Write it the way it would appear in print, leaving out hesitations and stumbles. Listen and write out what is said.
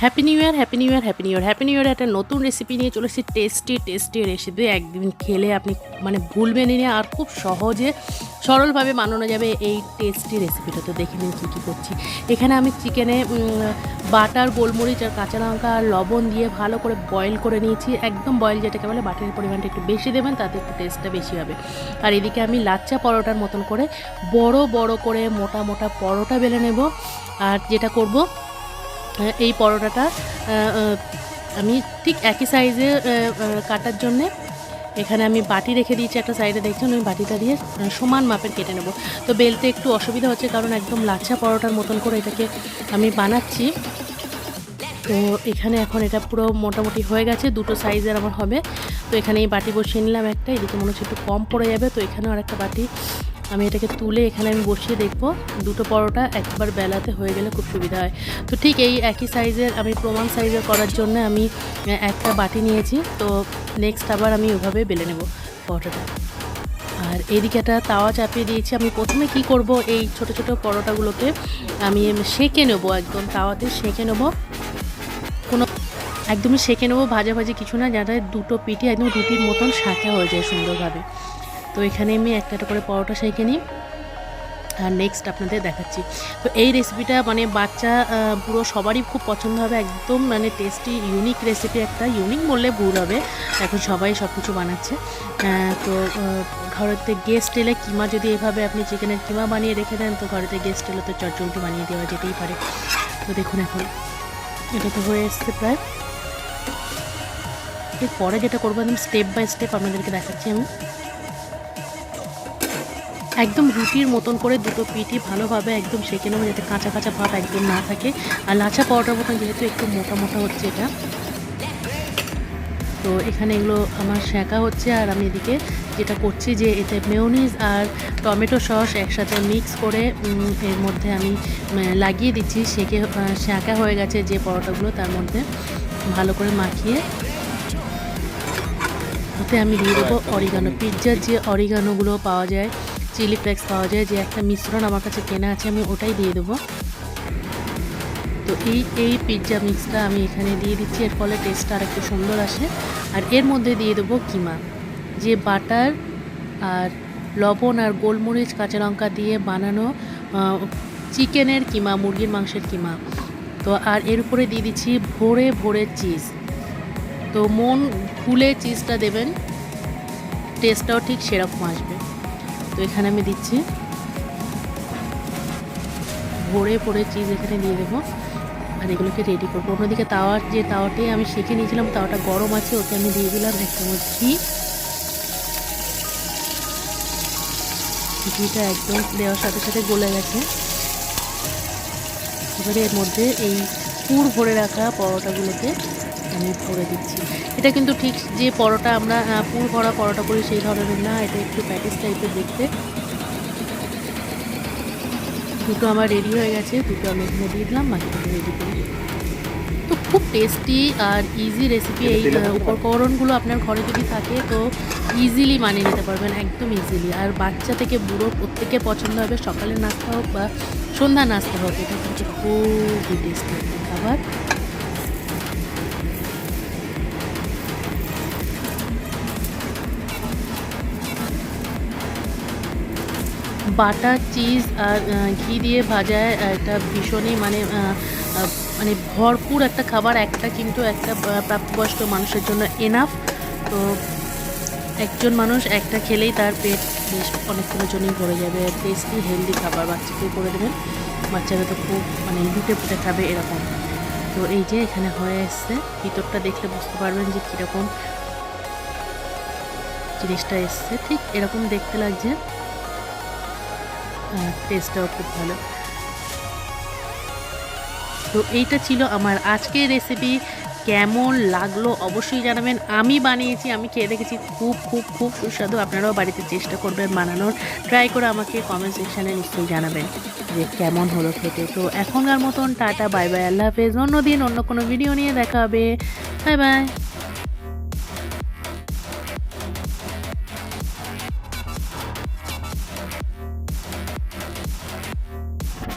Happy new year, happy new year, happy new year, happy new year. একটা নতুন recipe নিয়ে চলে এসেছি। টেস্টি রেসিপি, একদিন খেলে আপনি মানে ভুলবেনই না। আর খুব সহজে সরলভাবে বানানো যাবে এই টেস্টি রেসিপিটা। তো দেখে নিন কী করছি। এখানে আমি চিকেনে বাটার, গোলমরিচ আর কাঁচা লঙ্কা আর লবণ দিয়ে ভালো করে বয়েল করে নিয়েছি। একদম বয়েল যেটাকে বলে, বাটারের পরিমাণটা একটু বেশি দেবেন, তাতে একটু টেস্টটা বেশি হবে। আর এদিকে আমি লাচ্চা পরোটার মতন করে বড় করে মোটা পরোটা বেলে নেব। আর যেটা করব, এই পরোটাটা আমি ঠিক একই সাইজে কাটার জন্যে এখানে আমি বাটি রেখে দিয়েছি একটা সাইডে। দেখছেন, ওই বাটিটা দিয়ে সমান মাপের কেটে নেব। তো বেলতে একটু অসুবিধা হচ্ছে, কারণ একদম লাচ্ছা পরোটার মতন করে এটাকে আমি বানাচ্ছি। তো এখানে এখন এটা পুরো মোটামুটি হয়ে গেছে, দুটো সাইজের আমার হবে। তো এখানে এই বাটি বসিয়ে নিলাম একটা, এদিকে মনে হচ্ছে একটু কম পড়ে যাবে, তো এখানেও আর একটা বাটি আমি এটাকে তুলে এখানে আমি বসিয়ে দেখব। দুটো পরোটা একবার বেলাতে হয়ে গেলে খুব সুবিধা হয়। তো ঠিক এই একই সাইজের, আমি প্রমাণ সাইজের করার জন্য আমি একটা বাটি নিয়েছি। তো নেক্সট আবার আমি ওইভাবে বেলে নেব পরোটাটা। আর এইদিকে একটা তাওয়া চাপিয়ে দিয়েছি। আমি প্রথমে কি করব, এই ছোট পরোটাগুলোকে আমি সেঁকে নেব, একদম তাওয়াতে সেঁকে নেব। একদমই সেঁকে নেবো, ভাজাভাজি কিছু না, যাতে দুটো পিঠে একদম রুটির মতন শাঁকা হয়ে যায় সুন্দরভাবে। তো এখানে আমি একটা করে পরোটা সেঁকে নিই, আর নেক্সট আপনাদের দেখাচ্ছি। তো এই রেসিপিটা মানে বাচ্চা পুরো সবারই খুব পছন্দ হবে, একদম মানে টেস্টি ইউনিক রেসিপি একটা। ইউনিক বললে ভুল হবে, এখন সবাই সব কিছু বানাচ্ছে। তো ঘরেতে গেস্ট এলে কিমা যদি এভাবে আপনি চিকেনের কিমা বানিয়ে রেখে দেন, তো ঘরেতে গেস্ট এলে তো চটজলদি বানিয়ে দেওয়া যেতেই পারে। তো দেখুন এখন এটা তো হয়ে এসছে প্রায়। এরপরে যেটা করবো, একদম স্টেপ বাই স্টেপ আপনাদেরকে দেখাচ্ছি আমি। একদম রুটির মতন করে দুটো পিঠই ভালোভাবে একদম সেঁকে নেবো, যাতে কাঁচা ভাব একদম না থাকে। আর লাচ্ছা পরোটার মতন যেহেতু একটু মোটা হচ্ছে এটা, তো এখানে এগুলো আমার সেঁকা হচ্ছে। আর আমি এদিকে যেটা করছি, যে এতে মেয়োনিজ আর টমেটো সস একসাথে মিক্স করে এর মধ্যে আমি লাগিয়ে দিচ্ছি। সেঁকা হয়ে গেছে যে পরোটাগুলো, তার মধ্যে ভালো করে মাখিয়ে ওতে আমি দিয়ে দেবো অরিগানো। পিৎজার যে অরিগানোগুলো পাওয়া যায়, চিলি ফ্লেক্স পাওয়া যায়, যে একটা মিশ্রণ আমার কাছে কেনা আছে, আমি ওটাই দিয়ে দেবো। তো এই পিৎজা মিক্সটা আমি এখানে দিয়ে দিচ্ছি, এর ফলে টেস্টটা আর একটু সুন্দর আসে। আর এর মধ্যে দিয়ে দেবো কিমা, যে বাটার আর লবণ আর গোলমরিচ কাঁচা লঙ্কা দিয়ে বানানো চিকেনের কিমা, মুরগির মাংসের কিমা। তো আর এর উপরে দিয়ে দিচ্ছি ভরে চিজ। তো মন খুলে চিজটা দেবেন, টেস্টটাও ঠিক সেরকম আসবে। তো এখানে আমি দিচ্ছি ভরে চিজ, এখানে দিয়ে দেবো। আর এগুলোকে রেডি করবো। অন্যদিকে তাওয়াটাই আমি সেঁকে নিয়েছিলাম, তাওয়াটা গরম আছে, ওতে আমি দিয়ে দিলাম 1 চামচ ঘিটা একদম দেওয়ার সাথে গলে গেছে। এবারে এর মধ্যে এই পুর ভরে রাখা পরোটাগুলোকে আমি ভরে দিচ্ছি। এটা কিন্তু ঠিক যে পরোটা আমরা পুর ভরা পরোটা করি সেই ধরনের না, এটা একটু প্যাটিস টাইপের দেখতে। দুটো আমার রেডি হয়ে গেছে, দুটো আমি এখানে দিয়ে দিলাম, বাকিটা রেডি করি। তো খুব টেস্টি আর ইজি রেসিপি। এই উপকরণগুলো আপনার ঘরে যদি থাকে তো ইজিলি বানিয়ে নিতে পারবেন, একদম ইজিলি। আর বাচ্চা থেকে বুড়ো প্রত্যেকের পছন্দ হবে, সকালের নাস্তা হোক বা সন্ধ্যার নাস্তা হোক, এটা কিন্তু খুবই টেস্টি একটা খাবার। বাটার, চিজ আর ঘি দিয়ে ভাজা এটা ভীষণই মানে ভরপুর একটা খাবার। একটা কিন্তু একটা প্রাপ্তবয়স্ক মানুষের জন্য এনাফ। তো একজন মানুষ একটা খেলেই তার পেট বেশ অনেকক্ষণের জন্যই ভরে যাবে। টেস্টি হেলদি খাবার বাচ্চাকে করে দেবেন, বাচ্চারা তো খুব মানে লুটে খাবে এরকম। তো এই যে এখানে হয়ে এসছে, ভিতরটা দেখলে বুঝতে পারবেন যে কীরকম জিনিসটা এসছে, ঠিক এরকম দেখতে লাগছে। টেস্টটাও খুব ভালো। তো এইটা ছিল আমার আজকের রেসিপি। কেমন লাগলো অবশ্যই জানাবেন। আমি বানিয়েছি, আমি খেয়ে দেখেছি, খুব সুস্বাদু। আপনারাও বাড়িতে চেষ্টা করবেন বানানোর, ট্রাই করে আমাকে কমেন্ট সেকশানে নিশ্চয়ই জানাবেন যে কেমন হলো খেতে। তো এখনকার মতন টাটা, বাই বাই, আল্লাহ হাফেজ। অন্য দিন অন্য কোনো ভিডিও নিয়ে দেখা হবে। Bye bye.